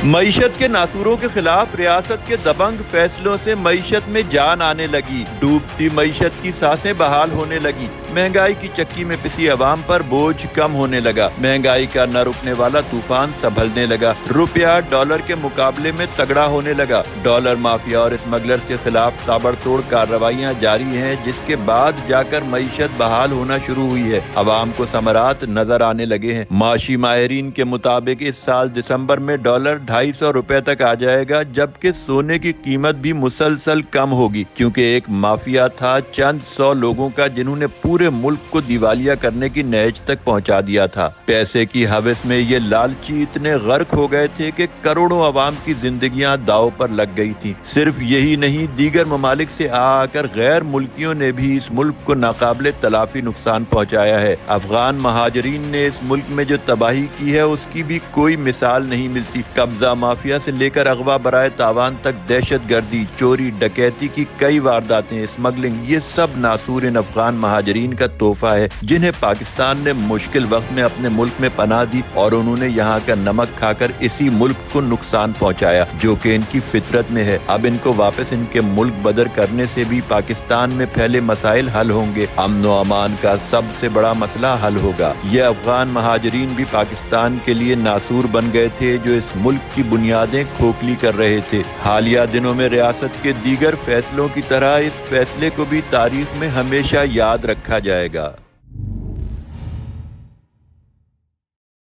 मईशत के नासूरों के खिलाफ रियासत के दबंग फैसलों से मईशत में जान आने लगी। डूबती मईशत की सांसें बहाल होने लगी। महंगाई की चक्की में पिसी अवाम पर बोझ कम होने लगा। महंगाई का न रुकने वाला तूफान संभलने लगा। रुपया डॉलर के मुकाबले में तगड़ा होने लगा। डॉलर माफिया और स्मगलर्स के खिलाफ ताबड़तोड़ कार्रवाइयां जारी हैं, जिसके बाद जाकर मईशत बहाल होना शुरू हुई है। अवाम को समरात नजर आने लगे हैं। माशी माहिरीन के मुताबिक इस साल दिसंबर में डॉलर 250 रुपए तक आ जाएगा, जबकि सोने की कीमत भी मुसलसल कम होगी, क्योंकि एक माफिया था चंद 100 लोगों का जिन्होंने पूरे मुल्क को दिवालिया करने की नहज तक पहुंचा दिया था। पैसे की हवस में ये लालची इतने गर्क हो गए थे कि करोड़ों अवाम की जिंदगियां दांव पर लग गई थी। सिर्फ यही नहीं, दीगर ममालिक से आकर गैर मुल्कियों ने भी इस मुल्क को नाकाबिले तलाफी नुकसान पहुंचाया है। अफगान महाजरीन ने इस मुल्क में जो तबाही की है, उसकी भी कोई मिसाल नहीं मिलती। कब्जा माफिया से लेकर अगवा बराए तावान तक दहशत गर्दी, चोरी, डकैती की कई वारदातें, स्मगलिंग, ये सब नासूर इन अफगान महाजरीन का तोहफा है, जिन्हें पाकिस्तान ने मुश्किल वक्त में अपने मुल्क में पनाह दी और उन्होंने यहाँ का नमक खाकर इसी मुल्क को नुकसान पहुँचाया, जो कि इनकी फितरत में है। अब इनको वापस इनके मुल्क बदर करने से भी पाकिस्तान में फैले मसाइल हल होंगे। अमन व अमान का सबसे बड़ा मसला हल होगा। ये अफगान महाजरीन भी पाकिस्तान के लिए नासूर बन गए थे, जो इस मुल्क की बुनियादें खोखली कर रहे थे। हालिया दिनों में रियासत के दीगर फैसलों की तरह इस फैसले को भी तारीख में हमेशा याद रखा जाएगा।